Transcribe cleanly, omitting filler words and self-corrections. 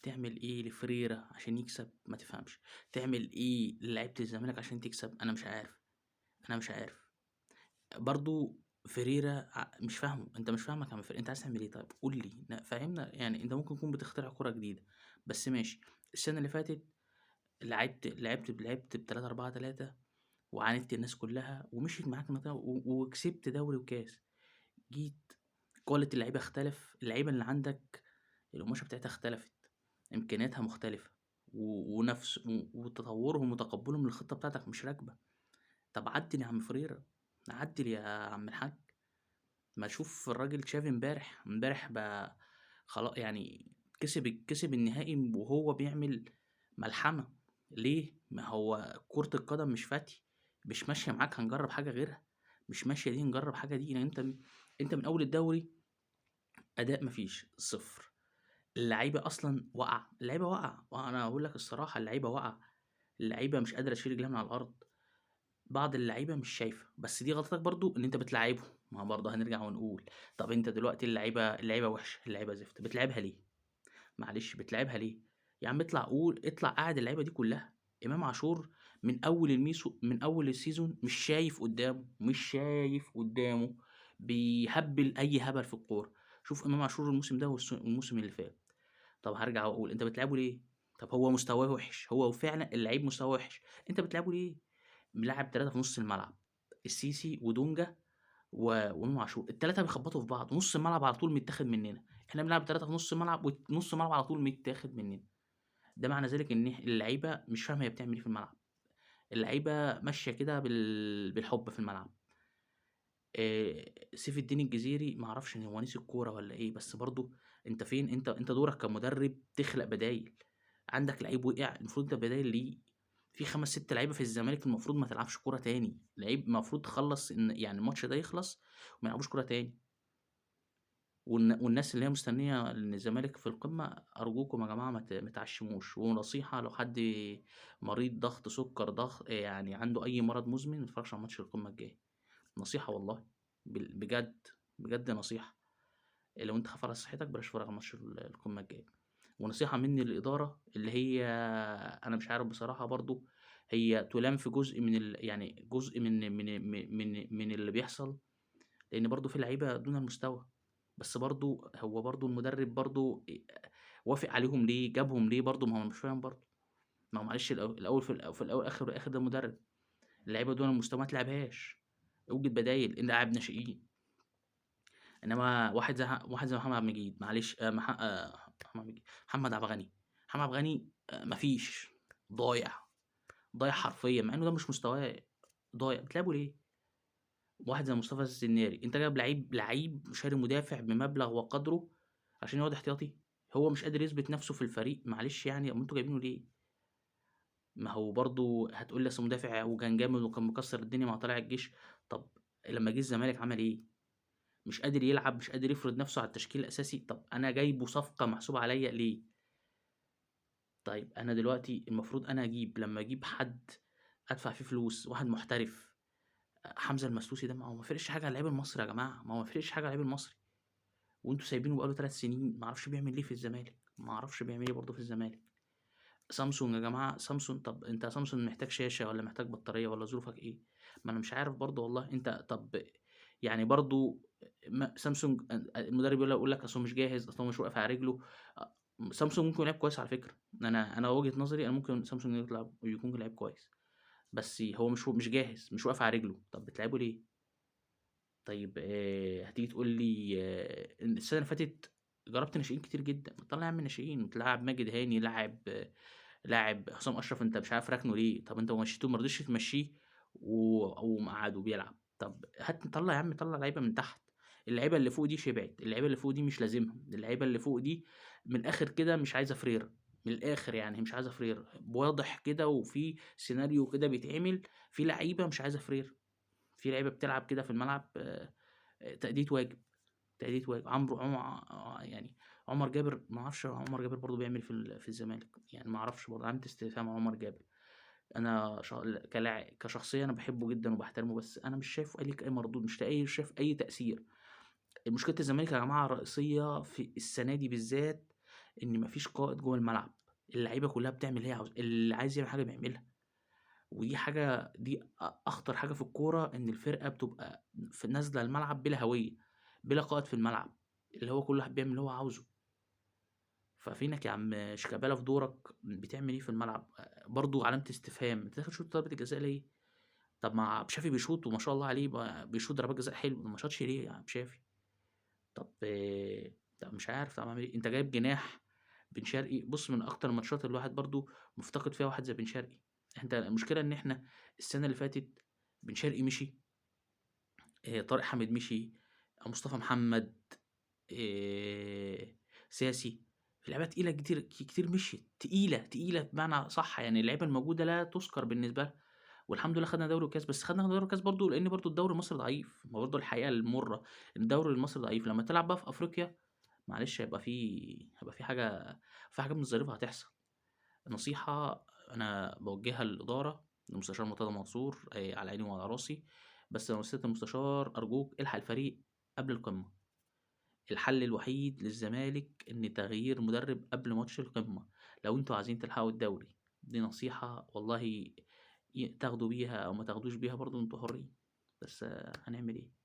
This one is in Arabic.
تعمل إيه لفريرة عشان يكسب؟ ما تفهمش. تعمل إيه للعيبة الزمالك عشان تكسب؟ أنا مش عارف، أنا مش عارف. برضه فيريرا مش فاهمه، أنت مش فاهمك يا عم أنت عايز تعمل إيه طيب؟ قُل لي فهّمنا، يعني أنت ممكن تكون بتخترع كورة جديدة، بس ماشي. السنة اللي فاتت لعبت ب3-4-3 وعاندت الناس كلّها ومشيت معاك النتيجة وكسبت دوري وكاس. جيت quality اللعيبة اختلف، اللعيبة اللي عندك القماشة بتاعتها اختلفت، إمكانياتها مختلفة، ونفس وتطوّرهم وتقبُّلهم للخطة بتاعتك مش راكبة. طَب عدِّل يا عم فريرة، عدِّل يا عم الحاج. ما شوف الراجل تشافي امبارح بقى يعني كسب النهائي وهو بيعمل ملحمة. ليه؟ ما هو كرة القدم مش فتي، مش ماشية معاك هنجرّب حاجة غيرها، مش ماشية دي نجرّب حاجة دي، لإن أنت من أول الدوري أداء ما فيش، صفر. اللعيبة أصلًا واقعة، اللعيبة واقعة، وأنا هاقول لك الصراحة اللعيبة واقعة، اللعيبة مش قادرة تشيل رجلها من على الأرض. بعض اللعيبة مش شايفة، بس دي غلطتك برضه إن أنت بتلاعبهم، ما هو برضه هنرجع ونقول، طَب أنت دلوقتي اللعيبة وحشة، اللعيبة زفت، بتلاعبها ليه؟ معلش بتلاعبها ليه؟ يا عم اطلع قعّد اللعيبة دي كلّها. إمام عاشور من أول السيزون مش شايف قدّامه، بيهبّل أي هبل في الكورة. شوف إمام عاشور الموسم ده والموسم اللي فات. طَب هارجع وأقول أنت بتلاعبه ليه؟ طَب هو مستواه وِحِش، هو فعلًا اللعيب مستواه وِحِش، أنت بتلاعبه ليه؟ ملاعب 3 في نُص الملعب، السيسي ودونجا وإمام عاشور، ال3 بيخبطوا في بعض، ونُص الملعب على طول متاخد مننا. إحنا بنلعب 3 في نُص الملعب ونُص الملعب على طول متاخد مننا. ده معنى ذلك إن اللعيبة مش فاهمة هي بتعمل إيه في الملعب، اللعيبة ماشية كده بالحب في الملعب. سيف الدين الجزيري ما أعرفش إن هو نسي الكورة والّا إيه، بس برضه أنت فين؟ أنت دورك كمدرب تخلق بدايل، عندك لعيب وقع المفروض أنت بدايل ليه. في 5، 6 لعيبة في الزمالك المفروض ما تلعبش كورة تاني، لعيب المفروض تخلّص يعني الماتش ده يخلص وما يلعبوش كورة تاني. والناس اللي هي مستنية إن الزمالك في القمة، أرجوكم يا جماعة ما تعشموش. ونصيحة لو حد مريض ضغط، سكر، يعني عنده أي مرض مزمن ما يتفرجش على ماتش القمة الجاي. نصيحة والله، بجد، بجد نصيحة. لو أنت خايف على صحتك بلاش تتفرج على ماتش القمة الجاي. ونصيحة مني للإدارة اللي هي أنا مش عارف بصراحة برضه، هي تُلام في جزء يعني جزء من اللي بيحصل، لإن برضه في لعيبة دون المستوى. بس برضه هو برضه المدرب برضه وافق عليهم ليه، جابهم ليه برضه، ما هو أنا مش فاهم برضه. ما هو معلش الأول في الأول والآخر ده مدرب، اللعيبة دون المستوى ما تلعبهاش، اوجد بدايل، لاعب ناشئين. إنما واحد زي محمد عبد المجيد، معلش محمد مين؟ محمد عبد الغني. محمد عبد الغني ما فيش، ضايع، ضايع حرفيًا، مع إنه ده مش مستواه، ضايع، بتلعبه ليه؟ واحد زي مصطفى السناري، أنت جايب لعيب شاري مدافع بمبلغ وقدره عشان يقعد احتياطي؟ هو مش قادر يثبت نفسه في الفريق، معلش يعني أُمّال أنتم جايبينه ليه؟ ما هو برضه هتقول لي أصل مدافع وكان جامد وكان مكسّر الدنيا مع طلائع الجيش. طب لمّا جه الزمالك عمل إيه؟ مش قادر يلعب، مش قادر يفرض نفسه على التشكيل الأساسي. طب أنا جايبه صفقة محسوبة عليَّ ليه؟ طيب أنا دلوقتي المفروض أنا لمّا أجيب حد أدفع فيه فلوس، واحد محترف، حمزة المسلوسي ده، ما هو ما فرقش حاجة عن اللعيب المصري يا جماعة، ما هو ما فرقش حاجة عن اللعيب المصري. وأنتم سايبينه بقى له 3 سنين، ما أعرفش بيعمل إيه في الزمالك، ما أعرفش بيعمل إيه برضه في الزمالك. سامسون يا جماعة، سامسون، طب أنت سامسون محتاج شاشة والّا محتاج بطارية والّا ظروفك إيه؟ ما أنا مش عارف برضه والله. أنت طب يعني برضه سامسونج المدرب يقول لك أصل هو مش جاهز، أصل هو مش واقف على رجله. أ سامسونج ممكن لعيب كويس على فكرة، أنا وجهة نظري أنا ممكن سامسونج يكون لعيب كويس، بس هو مش جاهز، مش واقف على رجله. طب بتلعبه ليه؟ طيب هتيجي تقول لي إن السنة اللي فاتت جرّبت ناشئين كتير جدًا، ما تطلّع يا عم ناشئين، تلاعب ماجد هاني، لاعب حسام أشرف أنت مش عارف راكنه ليه. طب أنت مشيته، ما رضيتش تمشّيه ومقعّده بيلعب. طب طلّع يا عم، طلّع لعيبة من تحت. اللعيبة اللي فوق دي شبعت، اللعيبة اللي فوق دي مش لازمهم، اللعيبة اللي فوق دي من الآخر كده مش عايزة فريرة، من الآخر يعني مش عايزة فريرة، واضح كده وفي سيناريو كده بيتعمل، في لعيبة مش عايزة فريرة، في لعيبة بتلعب كده في الملعب تأدية واجب، تأدية واجب. عمرو عم يعني عمر جابر، ما أعرفش عمر جابر برضه بيعمل إيه في الزمالك، يعني ما أعرفش برضه، علامة استفهام على عمر جابر. أنا كشخصية أنا باحبه جدًا وباحترمه، بس أنا مش شايف ليه أي مردود، مش شايف أي تأثير. مشكلة الزمالك يا جماعة الرئيسية في السنة دي بالذات، إن ما فيش قائد جوّه الملعب، اللعيبة كلّها بتعمل اللي هي اللي عايز يعمل حاجة بيعملها، ودي حاجة دي أخطر حاجة في الكورة، إن الفرقة بتبقى نازلة الملعب بلا هوية، بلا قائد في الملعب، اللي هو كل واحد بيعمل اللي هو عاوزه. ففينك يا عم شيكابالا في دورك بتعمل إيه في الملعب؟ برضه علامة استفهام، أنت داخل شوط ضربة الجزاء ليه؟ طب ما شافي بيشوط وما شاء الله عليه بيشوط ضربات جزاء حلو، ما شاطش ليه يا عم شافي؟ طب طب مش عارف طب أعمل إيه؟ أنت جايب جناح بن شرقي، بُص من أكتر الماتشات اللي الواحد برضه مفتقد فيها واحد زي بن شرقي، أنت المشكلة إن إحنا السنة اللي فاتت بن شرقي مشي، طارق حامد مشي، مصطفى محمد، آآ ساسي، لعيبة تقيلة كتير مشيت، تقيلة بمعنى صح، يعني اللعيبة الموجودة لا تُذكر بالنسبة لها، والحمد لله خدنا دوري وكاس، بس خدنا دوري وكاس برضه لإن برضه الدوري المصري ضعيف، ما برضه الحقيقة المُرة، الدوري المصري ضعيف، لمّا تلعب بقى في أفريقيا معلش هيبقى في حاجة من الظريفة هتحصل. نصيحة أنا باوجّهها للإدارة، للمستشار مرتضى منصور، على عيني وعلى راسي، بس لو سيادة المستشار أرجوك الحق الفريق قبل القمة. الحل الوحيد للزمالك إن تغيير مدرب قبل ماتش القمة، لو أنتم عايزين تلحقوا الدوري، دي نصيحة والله تاخدوا بيها أو ما تاخدوش بيها برضه أنتم حرين، بس هنعمل إيه؟